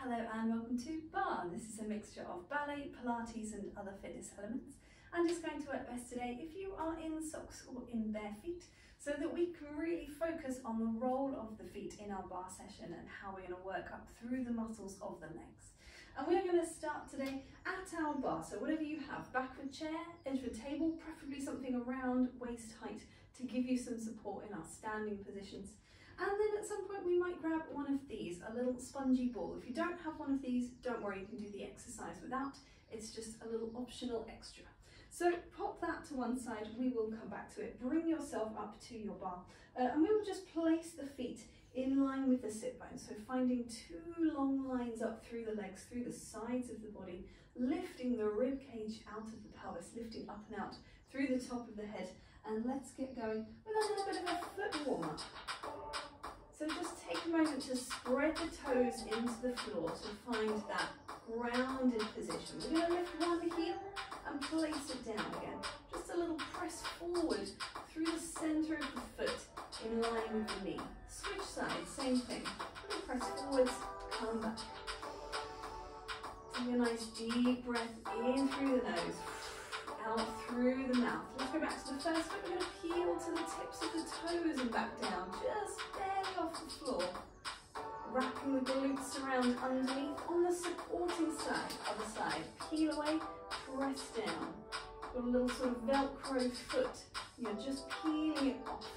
Hello and welcome to Barre. This is a mixture of ballet, Pilates and other fitness elements. I'm just going to work best today if you are in socks or in bare feet, so that we can really focus on the role of the feet in our barre session and how we're going to work up through the muscles of the legs. And we're going to start today at our barre, so whatever you have, back of a chair, edge of a table, preferably something around waist height to give you some support in our standing positions. And then at some point we might grab one of these, a little spongy ball. If you don't have one of these, don't worry, you can do the exercise without. It's just a little optional extra. So pop that to one side, we will come back to it. Bring yourself up to your barre and we will just place the feet in line with the sit bones. So finding two long lines up through the legs, through the sides of the body, lifting the rib cage out of the pelvis, lifting up and out through the top of the head. And let's get going with a little bit of a foot warm up. So just take a moment to spread the toes into the floor to find that grounded position. We're going to lift one heel and place it down again. Just a little press forward through the centre of the foot in line with the knee. Switch sides, same thing. Little press forwards, come back. Take a nice deep breath in through the nose, out through the mouth. Let's go back to the first foot. We're going to peel to the tips of the toes and back down, just barely off the floor. Wrapping the glutes around underneath on the supporting side, other side. Peel away, press down. Got a little sort of Velcro foot. You're just peeling it off.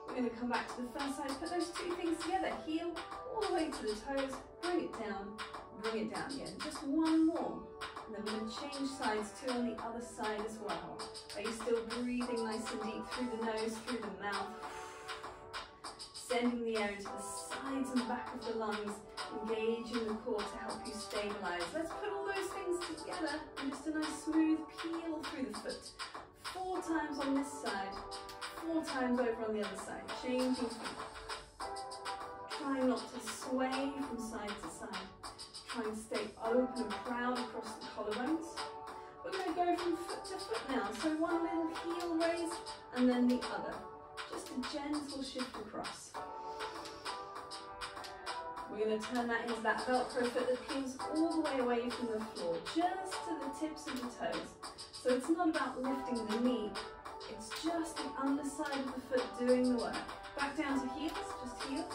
We're going to come back to the first side, put those two things together. Heel all the way to the toes, bring it down again. Just one more. And then we're going to change sides too on the other side as well. Are you still breathing nice and deep through the nose, through the mouth? Sending the air into the sides and back of the lungs, engaging the core to help you stabilize. Let's put all those things together and just a nice smooth peel through the foot. 4 times on this side, 4 times over on the other side. Changing feet. Trying not to sway from side to side. Trying to stay open and proud across the collarbones. We're going to go from foot to foot now. So one little heel raise and then the other. Just a gentle shift across. We're going to turn that into that Velcro foot that peels all the way away from the floor, just to the tips of the toes. So it's not about lifting the knee, it's just the underside of the foot doing the work. Back down to heels, just heels.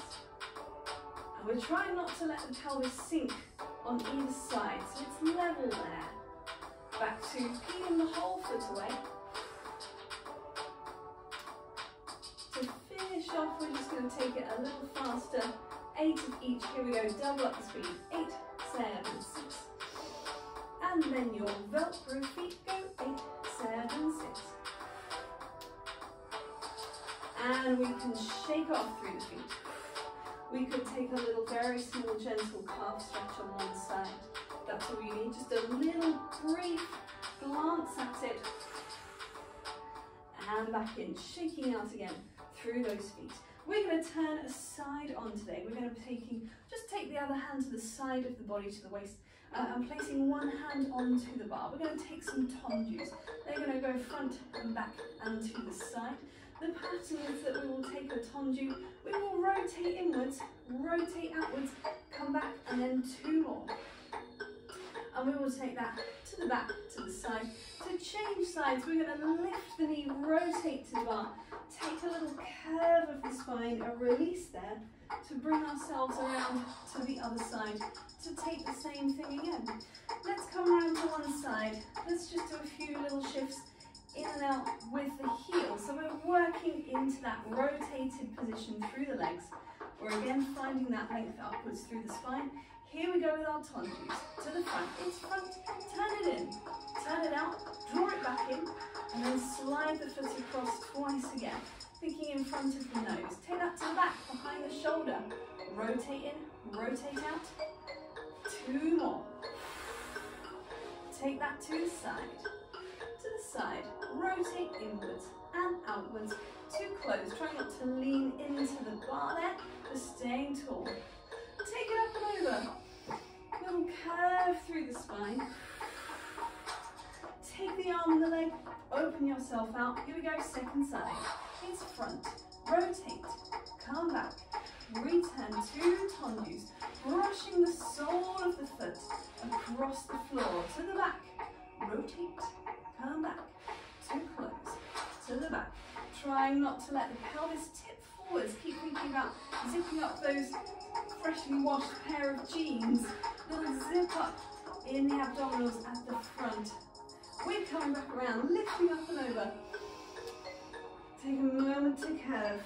And we're trying not to let the pelvis sink on either side, so it's level there. Back to peeling the whole foot away. To finish off, we're just going to take it a little faster. 8 of each. Here we go. Double up the speed. 8, 7, 6. And then your Velcro feet go 8, 7, 6. And we can shake off through the feet. We could take a little very small gentle calf stretch on one side. That's all you need. Just a little brief glance at it. And back in. Shaking out again through those feet. We're going to turn a side on today. We're going to be just take the other hand to the side of the body, to the waist, and placing one hand onto the barre. We're going to take some tondus. They're going to go front and back and to the side. The pattern is that we will take a tondu, we will rotate inwards, rotate outwards, come back, and then 2 more. And we will take that to the back, to the side. To change sides, we're going to lift the knee, rotate to the barre, take a little curve of the spine, a release there, to bring ourselves around to the other side, to take the same thing again. Let's come around to one side. Let's just do a few little shifts in and out with the heel. So we're working into that rotated position through the legs. We're again finding that length upwards through the spine. Here we go with our tondus. To the front, it's front, turn it in, turn it out, draw it back in, and then slide the foot across twice again, thinking in front of the nose. Take that to the back, behind the shoulder. Rotate in, rotate out. 2 more. Take that to the side, rotate inwards and outwards. Too close, try not to lean into the barre there, just staying tall. Take it up and over. Little curve through the spine. Take the arm and the leg, open yourself out. Here we go, second side. It's front, rotate, come back, return to tondus, brushing the soles across the floor, to the back, rotate, come back, to close, to the back. Trying not to let the pelvis tip forwards. Keep thinking about zipping up those freshly washed pair of jeans. Little zip up in the abdominals at the front. We're coming back around, lifting up and over. Take a moment to curve.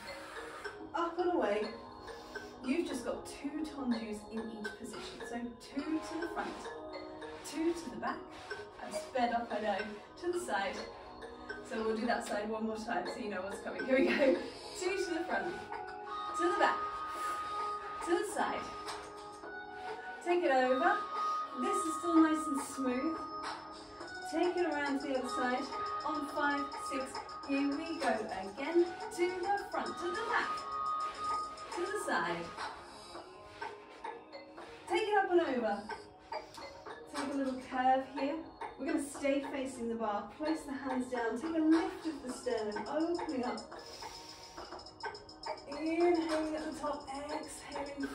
Up and away. You've just got 2 tondus in each position. So 2 to the front, 2 to the back. I've sped up, I know, to the side. So we'll do that side one more time so you know what's coming. Here we go. 2 to the front, to the back, to the side. Take it over. This is still nice and smooth. Take it around to the other side. On 5, 6, here we go. Again, to the front, to the back, to the side. Take it up and over. Take a little curve here. We're going to stay facing the bar. Place the hands down. Take a lift of the sternum, opening up. Inhaling at the top, exhaling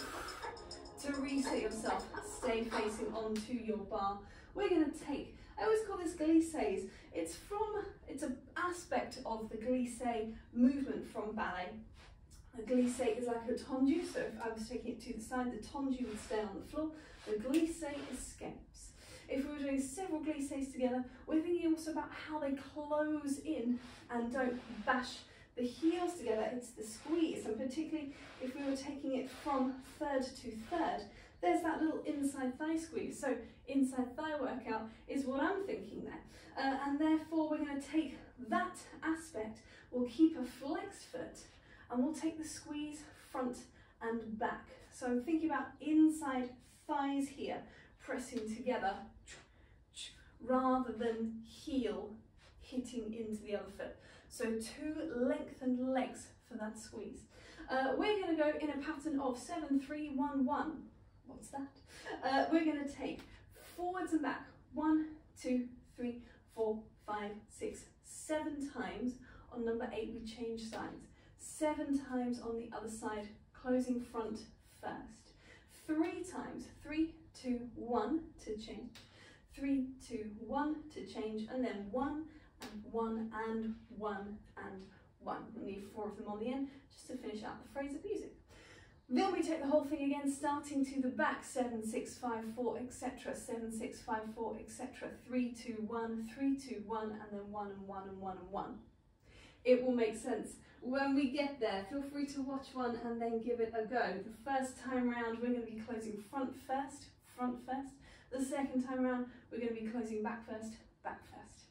to reset yourself. Stay facing onto your bar. We're going to take, I always call this glisses. It's an aspect of the glisse movement from ballet. A glisse is like a tendu, so if I was taking it to the side, the tendu would stay on the floor. The glisse escapes. If we were doing several glisses together, we're thinking also about how they close in and don't bash the heels together. It's the squeeze, and particularly if we were taking it from third to third, there's that little inside thigh squeeze. So inside thigh workout is what I'm thinking there. And therefore we're going to take that aspect, we'll keep a flexed foot, and we'll take the squeeze front and back. So I'm thinking about inside thighs here, pressing together, rather than heel hitting into the other foot. So 2 lengthened legs for that squeeze. We're going to go in a pattern of 7, 3, 1, 1. What's that? We're going to take forwards and back 1, 2, 3, 4, 5, 6, 7 times. On number 8 we change sides. 7 times on the other side, closing front first. 3 times, 3, 2, 1 to change. 3, 2, 1 to change, and then 1 and 1 and 1 and 1. We'll need 4 of them on the end just to finish out the phrase of music. Then we take the whole thing again, starting to the back, 7, 6, 5, 4, etc. 7, 6, 5, 4, etc. 3, 2, 1, 3, 2, 1, and then 1 and 1 and 1 and 1. It will make sense when we get there. Feel free to watch one and then give it a go. The first time round, we're going to be closing front first, front first. The second time round, we're going to be closing back first, back first.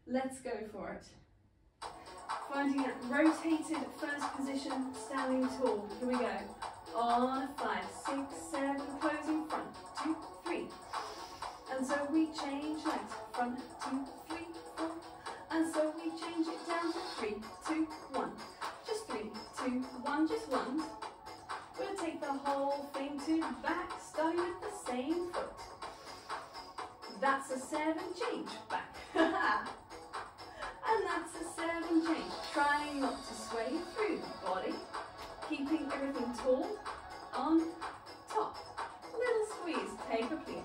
Let's go for it. Finding that rotated first position, standing tall. Here we go. On 5, 6, 7, closing front, 2, 3. And so we change legs, front, 2, 3, 4. And so we change it down to 3, 2, 1. Just 3, 2, 1, just 1. We'll take the whole thing to the back, starting with the same foot. That's a 7 change back. And that's a 7 change. Trying not to sway through the body. Keeping everything tall on top. Little squeeze, take a plie.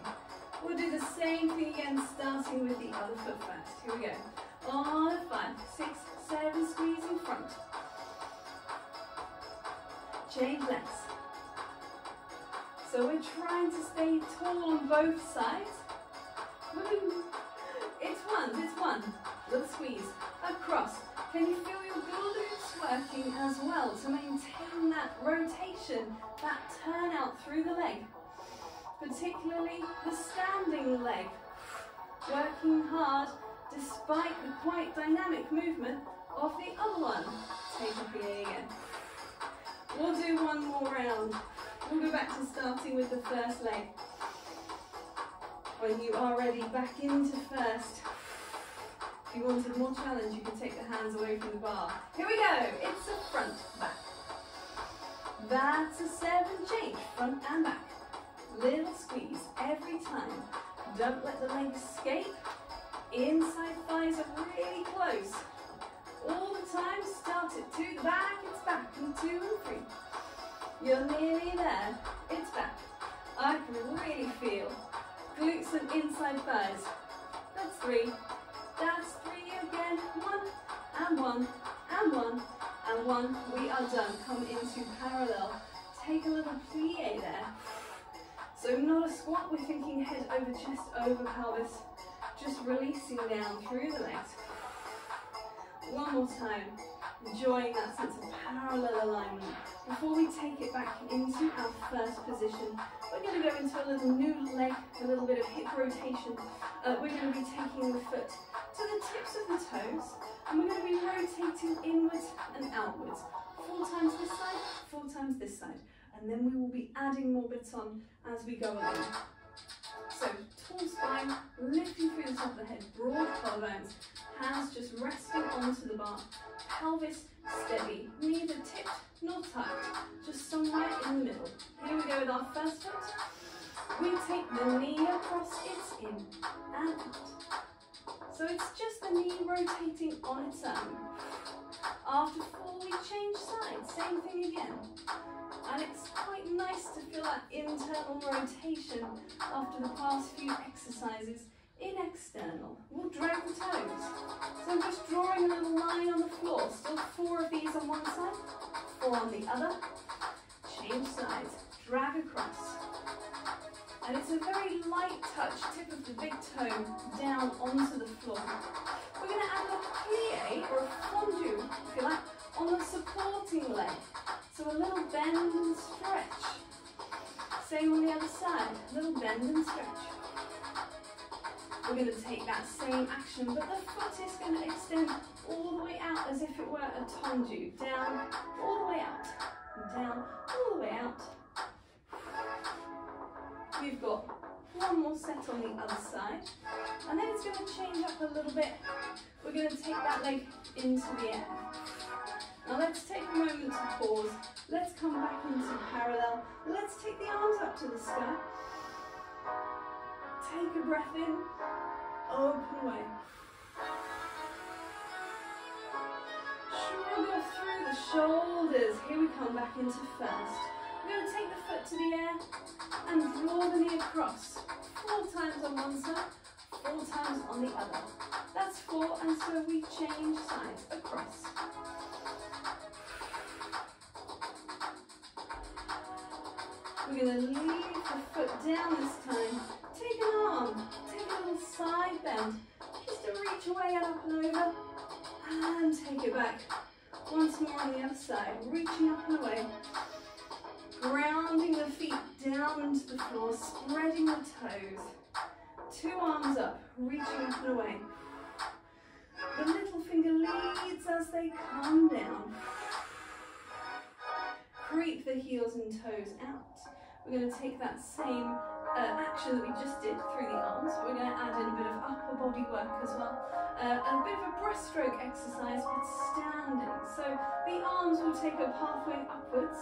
We'll do the same thing again, starting with the other foot first. Here we go. On 5, 6, 7, squeeze in front. Change legs. So we're trying to stay tall on both sides. Woo. It's one. Little squeeze. Across. Can you feel your glutes working as well to maintain that rotation, that turnout through the leg? Particularly the standing leg. Working hard despite the quite dynamic movement of the other one. Take a plie again. We'll do one more round. We'll go back to starting with the first leg. When you are ready, back into first. If you wanted more challenge, you can take the hands away from the bar. Here we go. It's a front, back. That's a 7 change, front and back. Little squeeze every time. Don't let the leg escape. Inside thighs are really close. All the time, start it to the back, it's back, and 2 and 3. You're nearly there, it's back. I can really feel glutes and inside thighs. That's 3. That's 3 again. 1 and 1 and 1 and 1. We are done. Come into parallel. Take a little plie there. So not a squat, we're thinking head over chest over pelvis. Just releasing down through the legs. One more time. Enjoying that sense of parallel alignment. Before we take it back into our first position, we're going to go into a little new leg, a little bit of hip rotation. We're going to be taking the foot to the tips of the toes, and we're going to be rotating inwards and outwards. 4 times this side, 4 times this side. And then we will be adding more bits on as we go along. So, tall spine, lifting through the top of the head, broad collarbones, hands just resting onto the bar, pelvis steady, neither tipped nor tucked, just somewhere in the middle. Here we go with our first foot. We take the knee across, it's in and out. So it's just the knee rotating on its own. After 4, we change sides, same thing again. And it's quite nice to feel that internal rotation after the past few exercises in external. We'll drag the toes. So I'm just drawing a little line on the floor. Still 4 of these on one side, 4 on the other. Change sides, drag across. And it's a very light touch, tip of the big toe down onto the floor. We're going to add a plie or a fondu, if you like, on the supporting leg. So a little bend and stretch. Same on the other side, a little bend and stretch. We're going to take that same action, but the foot is going to extend all the way out as if it were a tendu. Down, all the way out, and down, all the way out. We've got 1 more set on the other side, and then it's going to change up a little bit. We're going to take that leg into the air. Now let's take a moment to pause. Let's come back into parallel. Let's take the arms up to the sky. Take a breath in, open away. Shrug off through the shoulders. Here we come back into first. We're going to take the foot to the air and draw the knee across. 4 times on one side, 4 times on the other. That's 4, and so we change sides across. We're going to leave the foot down this time. Take an arm, take a little side bend, just to reach away and up and over, and take it back. Once more on the other side, reaching up and away. Grounding the feet down into the floor, spreading the toes. 2 arms up, reaching up and away. The little finger leads as they come down. Creep the heels and toes out. We're going to take that same action that we just did through the arms. We're going to add in a bit of upper body work as well. A bit of a breaststroke exercise, but standing. So the arms will take a pathway upwards.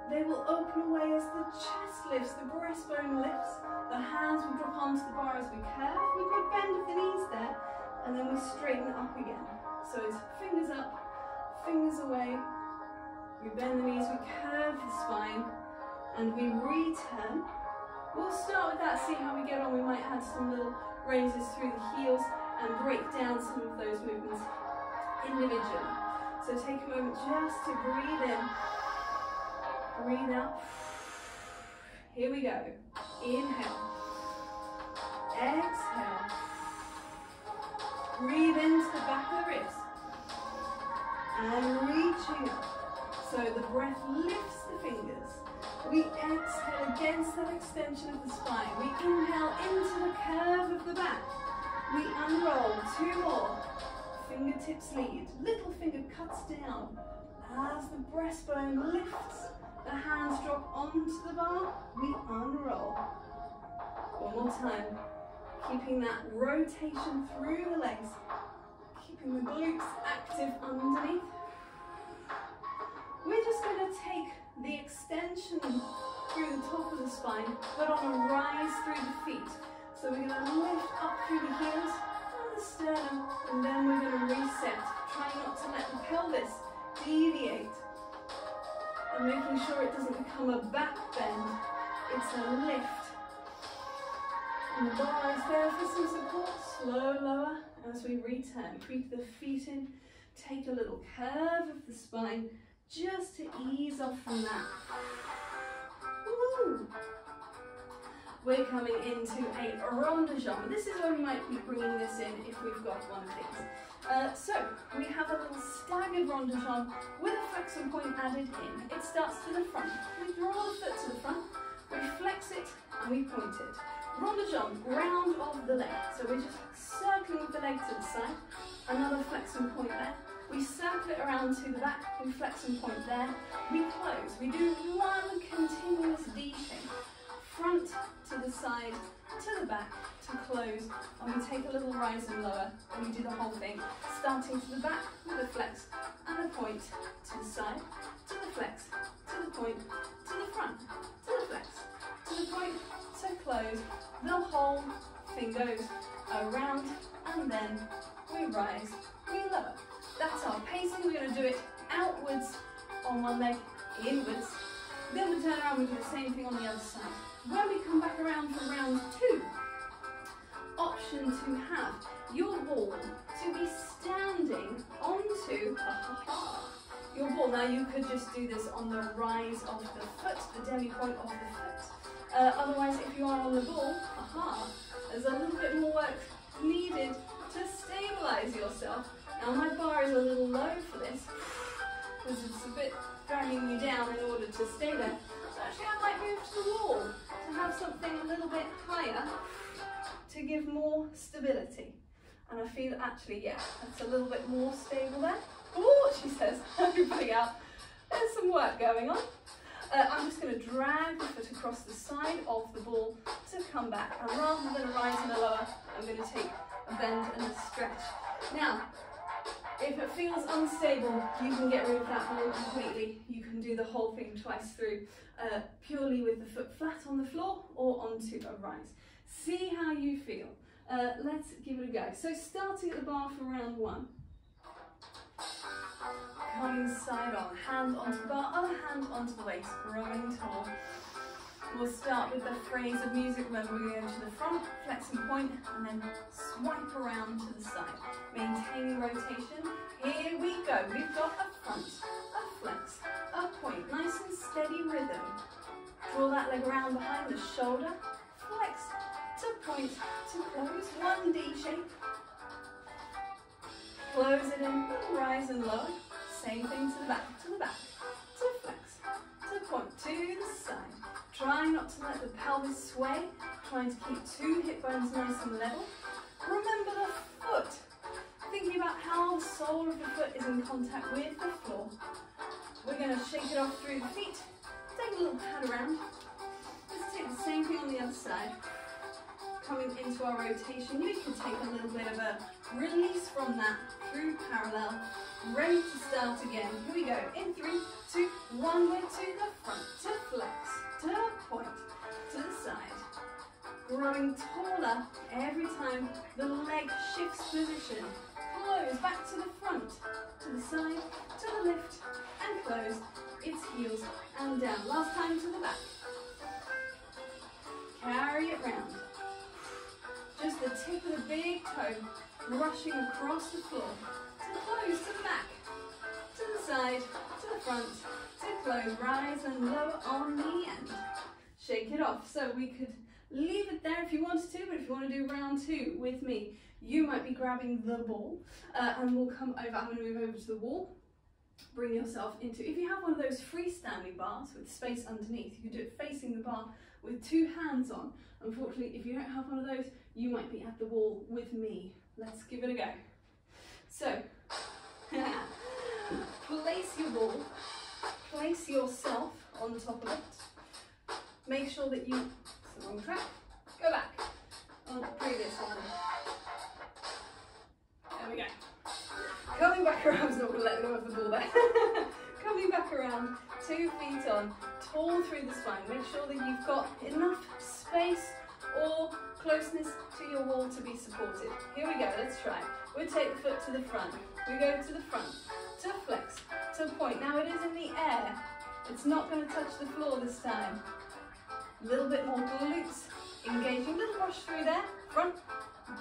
They will open away as the chest lifts, the breastbone lifts. The hands will drop onto the bar as we curve. We've got bend of the knees there, and then we straighten up again. So it's fingers up, fingers away. We bend the knees, we curve the spine, and we return. We'll start with that, see how we get on. We might add some little raises through the heels and break down some of those movements individually. So take a moment just to breathe in, breathe out. Here we go. Inhale, exhale. Breathe into the back of the ribs and reaching up. So the breath lifts the fingers. We exhale against that extension of the spine. We inhale into the curve of the back. We unroll. 2 more. Fingertips lead. Little finger cuts down. As the breastbone lifts, the hands drop onto the bar. We unroll. 1 more time. Keeping that rotation through the legs. Keeping the glutes active underneath. We're just going to take the extension through the top of the spine, but on a rise through the feet. So we're going to lift up through the heels and the sternum, and then we're going to reset. Try not to let the pelvis deviate. And making sure it doesn't become a back bend. It's a lift. And the bar is there for some support. Slow lower as we return. Creep the feet in. Take a little curve of the spine just to ease off from that. Woo. We're coming into a rond de jambe. This is where we might be bringing this in if we've got one of these. So we have a little staggered rond de jambe with a flexion point added in. It starts to the front. We draw the foot to the front, we flex it and we point it. Rond de jambe, round of the leg. So we're just circling with the leg to the side. Another flexion point there. We circle it around to the back, we flex and point there. We close. We do one continuous D shape. Front to the side, to the back, to close. And we take a little rise and lower, and we do the whole thing. Starting to the back with a flex and a point to the side, to the flex, to the point, to the front, to the flex, to the point, to close. The whole thing goes around, and then we rise, we lower. That's our pacing. We're going to do it outwards on one leg, inwards. Then we turn around, we do the same thing on the other side. When we come back around for round 2, option to have your ball to be standing onto your ball. Now you could just do this on the rise of the foot, the demi point of the foot. Otherwise, if you are on the ball, there's a little bit more work needed to stabilize yourself. Now my bar is a little low for this, because it's a bit dragging you down in order to stay there. So actually I might move to the wall to have something a little bit higher to give more stability. And I feel actually, yeah, that's a little bit more stable there. Oh, she says, everybody out. There's some work going on. I'm just going to drag the foot across the side of the ball to come back. And rather than a rise and a lower, I'm going to take a bend and a stretch. Now, if it feels unstable, you can get rid of that ball completely. You can do the whole thing twice through, purely with the foot flat on the floor or onto a rise. See how you feel. Let's give it a go. So starting at the bar for round 1. Coming side on, hand onto the bar, other hand onto the waist, growing tall. We'll start with the phrase of music. Remember, we're going to the front, flex and point, and then swipe around to the side. Maintaining rotation. Here we go. We've got a front, a flex, a point. Nice and steady rhythm. Draw that leg around behind the shoulder. Flex to point to close. One D shape. Close it in, rise and lower. Same thing to the back, to flex, to point, to the side. Try not to let the pelvis sway, trying to keep 2 hip bones nice and level. Remember the foot. Thinking about how the sole of the foot is in contact with the floor. We're going to shake it off through the feet. Take a little pat around. Let's take the same thing on the other side. Coming into our rotation, you can take a little bit of a release from that through parallel. Ready to start again. Here we go. In 3, 2, 1. We're to the front, to flex, to point, to the side. Growing taller every time the leg shifts position. Close back to the front, to the side, to the lift, and close. Its heels and down. Last time to the back. Carry it round. Just the tip of the big toe rushing across the floor. To close, to the back, to the side, to the front, to close, rise and lower on the end. Shake it off. So we could leave it there if you wanted to, but if you want to do round 2 with me, you might be grabbing the ball and we'll come over. I'm going to move over to the wall. Bring yourself into, if you have one of those freestanding bars with space underneath, you can do it facing the bar with 2 hands on. Unfortunately, if you don't have one of those, you might be at the wall with me. Let's give it a go. So, place your ball, place yourself on top of it. Make sure that you, it's the wrong track, go back on the previous one. There we go. Coming back around, I was not going to let go of the ball there. Coming back around, 2 feet on, tall through the spine. Make sure that you've got enough space or closeness to your wall to be supported. Here we go, let's try. We'll take the foot to the front. We go to the front, to flex, to point. Now it is in the air. It's not going to touch the floor this time. A little bit more glutes Engaging, little brush through there, front,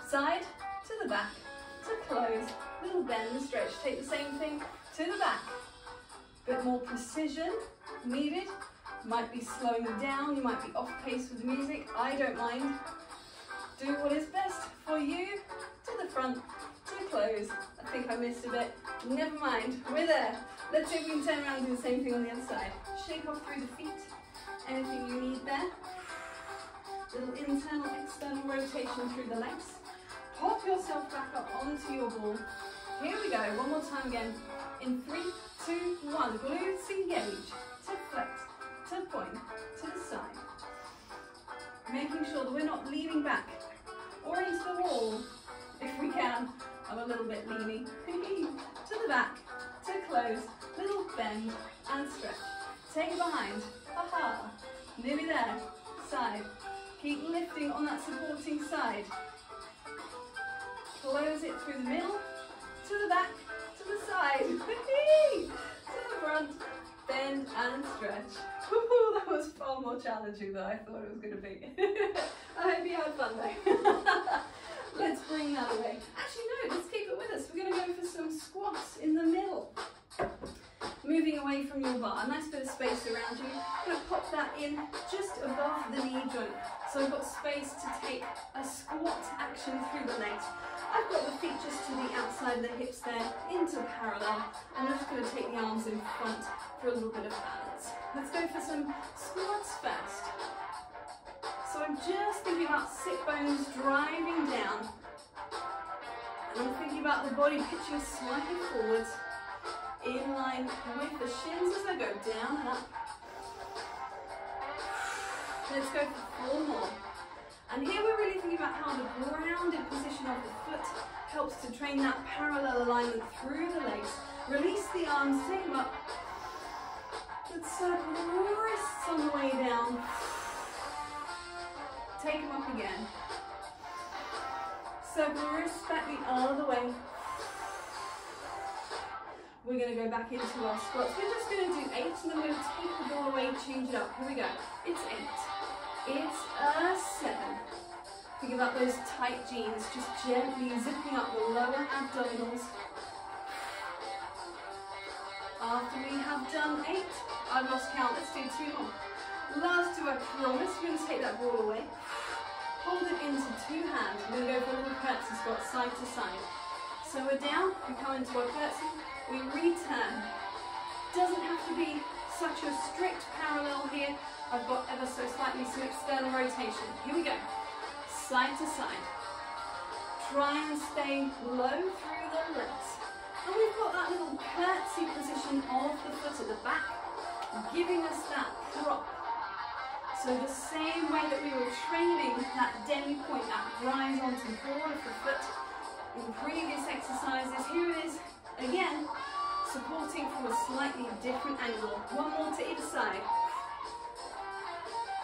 side, to the back, to close, little bend, stretch. Take the same thing to the back. Bit more precision needed. Might be slowing down, you might be off pace with the music, I don't mind. Do what is best for you. To the front, to close. I think I missed a bit. Never mind, we're there. Let's see if we can turn around and do the same thing on the other side. Shake off through the feet. Anything you need there. Little internal, external rotation through the legs. Pop yourself back up onto your ball. Here we go, one more time again. In 3, 2, 1. Glutes engage. To flex, to point, to the side. Making sure that we're not leaning back or into the wall, if we can. I'm a little bit leaning. To the back, to close, little bend and stretch. Take it behind. Aha. Nearly there. Side. Keep lifting on that supporting side. Close it through the middle, to the back, to the side. To the front. Bend and stretch. Woohoo, that was far more challenging than I thought it was going to be. I hope you had fun though. Let's bring that away. Actually no, let's keep it with us. We're going to go for some squats in the middle. Moving away from your bar, a nice bit of space around you. I'm going to pop that in just above the knee joint. So I've got space to take a squat action through the legs. I've got the feet just to the outside of the hips there, into parallel, and I'm just going to take the arms in front for a little bit of balance. Let's go for some squats first. So I'm just thinking about sit bones driving down, and I'm thinking about the body pitching slightly forwards, in line with the shins as I go down and up. Let's go for 4 more. And here we're really thinking about how the grounded position of the foot helps to train that parallel alignment through the legs. Release the arms, take them up. Let's circle the wrists on the way down. Take them up again. Circle the wrists back the other way. We're going to go back into our squats. We're just going to do 8 and then we're going to take the ball away, change it up. Here we go. It's 8. It's a 7. Think about those tight jeans, just gently zipping up the lower abdominals. After we have done 8, I've lost count, let's do 2 more. Last 2, I promise. We're going to take that ball away. Hold it into 2 hands. We're going to go for a little curtsy squat, side to side. So we're down, we come into our curtsy, we return. Doesn't have to be such a strict parallel here. I've got ever so slightly some external rotation. Here we go. Side to side. Try and stay low through the legs. And we've got that little curtsy position of the foot at the back, giving us that prop. So the same way that we were training that demi point, that rise onto the ball of the foot in previous exercises, here it is again, supporting from a slightly different angle. 1 more to either side.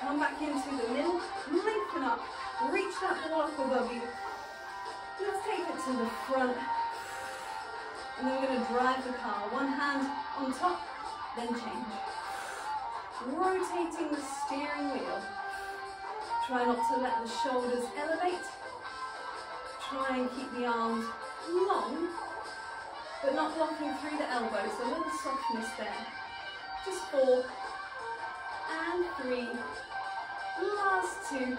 Come back into the middle, lengthen up, reach that ball up above you. Let's take it to the front. And then we're going to drive the car. 1 hand on top, then change. Rotating the steering wheel. Try not to let the shoulders elevate. Try and keep the arms long, but not blocking through the elbows. A little softness there. Just 4 and 3. Last 2.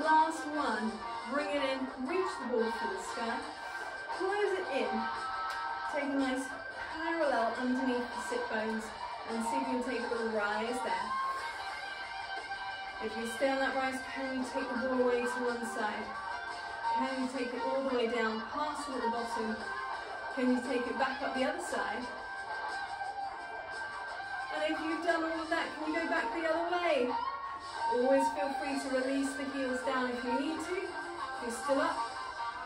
Last 1. Bring it in. Reach the ball to the sky. Close it in. Take a nice parallel underneath the sit bones and see if you can take a little rise there. If you stay on that rise, can you take the ball away to one side? Can you take it all the way down, past it at the bottom? Can you take it back up the other side? And if you've done all of that, can you go back the other way? Always feel free to release the heels down if you need to. If you're still up,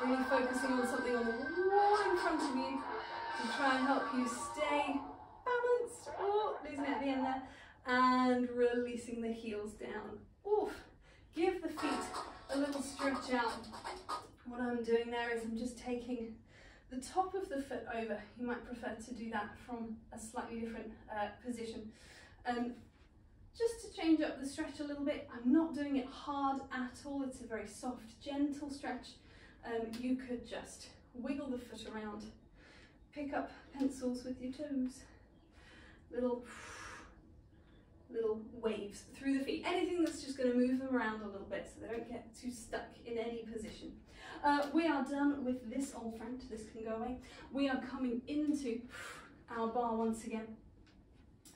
really focusing on something on the wall in front of you to try and help you stay balanced. Oh, losing it at the end there. And releasing the heels down. Oof. Give the feet a little stretch out. What I'm doing there is I'm just taking the top of the foot over. You might prefer to do that from a slightly different position. Just to change change up the stretch a little bit. I'm not doing it hard at all. It's a very soft, gentle stretch. You could just wiggle the foot around, pick up pencils with your toes, little waves through the feet. Anything that's just going to move them around a little bit so they don't get too stuck in any position. We are done with this old friend. This can go away. We are coming into our bar once again.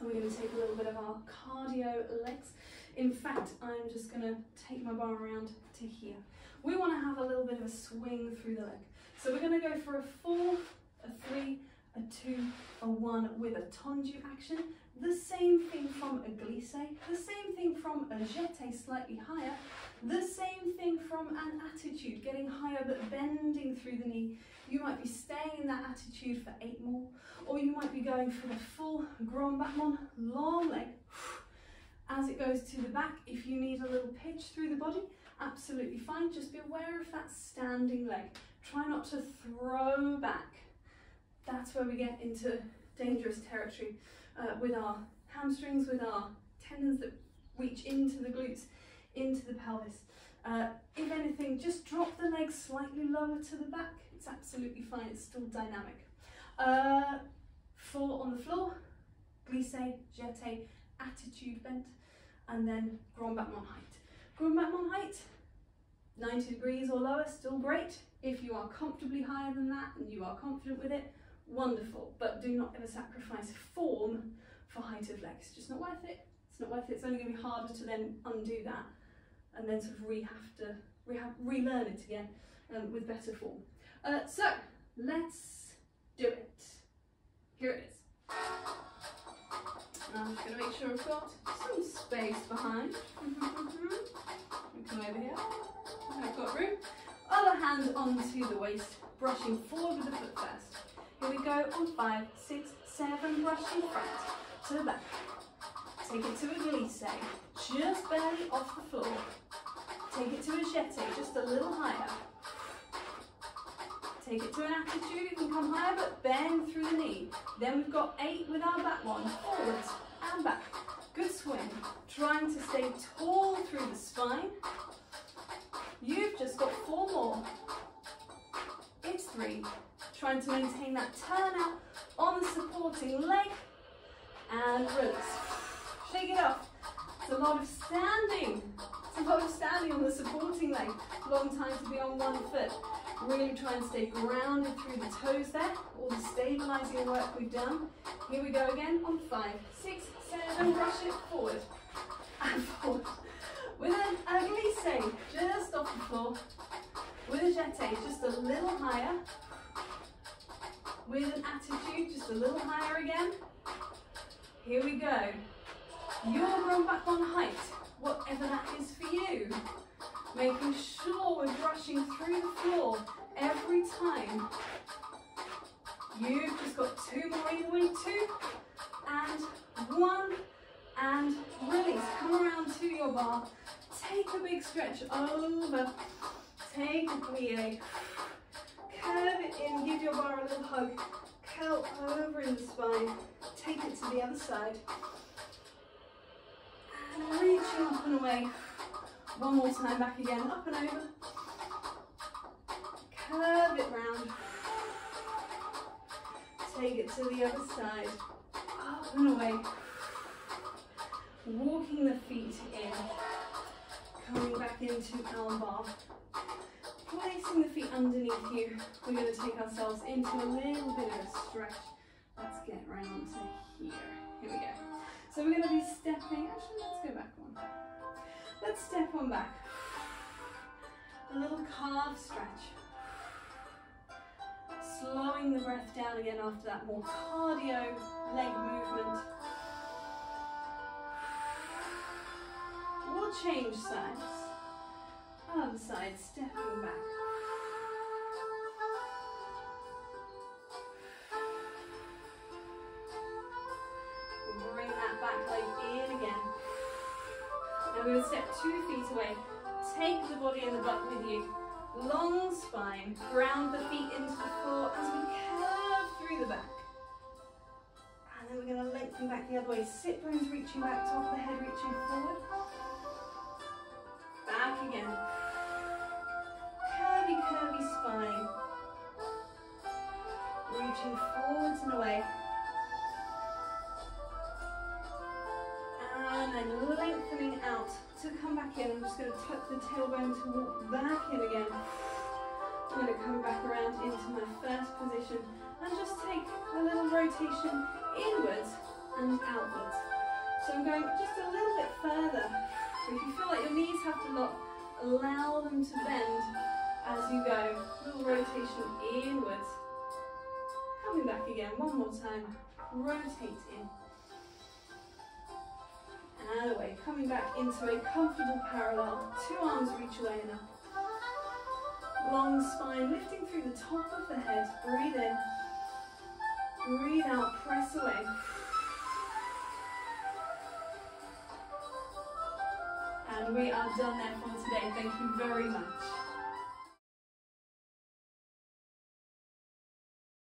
And we're going to take a little bit of our cardio legs. In fact, I'm just going to take my bar around to here. We want to have a little bit of a swing through the leg. So we're going to go for a 4, a 3, a 2, a 1 with a tendu action. The same thing from a glissé, the same thing from a jeté slightly higher, the same thing from an attitude, getting higher but bending through the knee. You might be staying in that attitude for 8 more, or you might be going for the full grand battement, long leg, as it goes to the back. If you need a little pitch through the body, absolutely fine. Just be aware of that standing leg. Try not to throw back. That's where we get into dangerous territory with our hamstrings, with our tendons that reach into the glutes, into the pelvis. If anything, just drop the legs slightly lower to the back. It's absolutely fine, it's still dynamic. Full on the floor, glissé, jeté, attitude bent, and then grand battement height. Grand battement height, 90 degrees or lower, still great. If you are comfortably higher than that and you are confident with it, wonderful, but do not ever sacrifice form for height of legs. It's just not worth it. It's not worth it. It's only going to be harder to then undo that and then sort of relearn it again with better form. So let's do it. Here it is. I'm just going to make sure I've got some space behind. We come over here. I've got room. Other hand onto the waist, brushing forward with the foot first. Here we go on 5, 6, 7, brushing front to the back. Take it to a glissé, just barely off the floor. Take it to a jeté, just a little higher. Take it to an attitude, you can come higher, but bend through the knee. Then we've got 8 with our back one, forwards and back. Good swing, trying to stay tall through the spine. You've just got 4 more. It's 3. Trying to maintain that turn out on the supporting leg and release. Shake it off. It's a lot of standing. It's a lot of standing on the supporting leg. Long time to be on one foot. Really try and stay grounded through the toes there. All the stabilizing work we've done. Here we go again on 5, 6, 7. Brush it forward and forward. With a glissé just off the floor. With a jeté just a little higher. With an attitude just a little higher again. Here we go. Your grand battement height, whatever that is for you. Making sure we're brushing through the floor every time. You've just got 2 more either way, 2 and 1 and release. Come around to your bar. Take a big stretch over. Take a plie. Curve it in, give your bar a little hug. Curl over in the spine. Take it to the other side. And reaching up and away. One more time, back again, up and over. Curve it round. Take it to the other side. Up and away. Walking the feet in. Coming back into our bar. Placing the feet underneath you. We're going to take ourselves into a little bit of a stretch. Let's get round to here. Here we go. So we're going to be stepping. Actually, let's go back one. Let's step on back. A little calf stretch. Slowing the breath down again after that more cardio leg movement. We'll change sides. Other side, stepping back. We'll bring that back leg in again. Now we're going to step 2 feet away. Take the body and the butt with you. Long spine. Ground the feet into the floor as we curve through the back. And then we're going to lengthen back the other way. Sit bones reaching back, top of the head reaching forward. and lengthening out to come back in. I'm just going to tuck the tailbone to walk back in again. I'm going to come back around into my first position and just take a little rotation inwards and outwards. So I'm going just a little bit further. So if you feel like your knees have to lock, allow them to bend as you go. Little rotation inwards. Coming back again, one more time. Rotate in. And away. Coming back into a comfortable parallel. Two arms reach away and up. Long spine, lifting through the top of the head. Breathe in. Breathe out, press away. And we are done there for today. Thank you very much.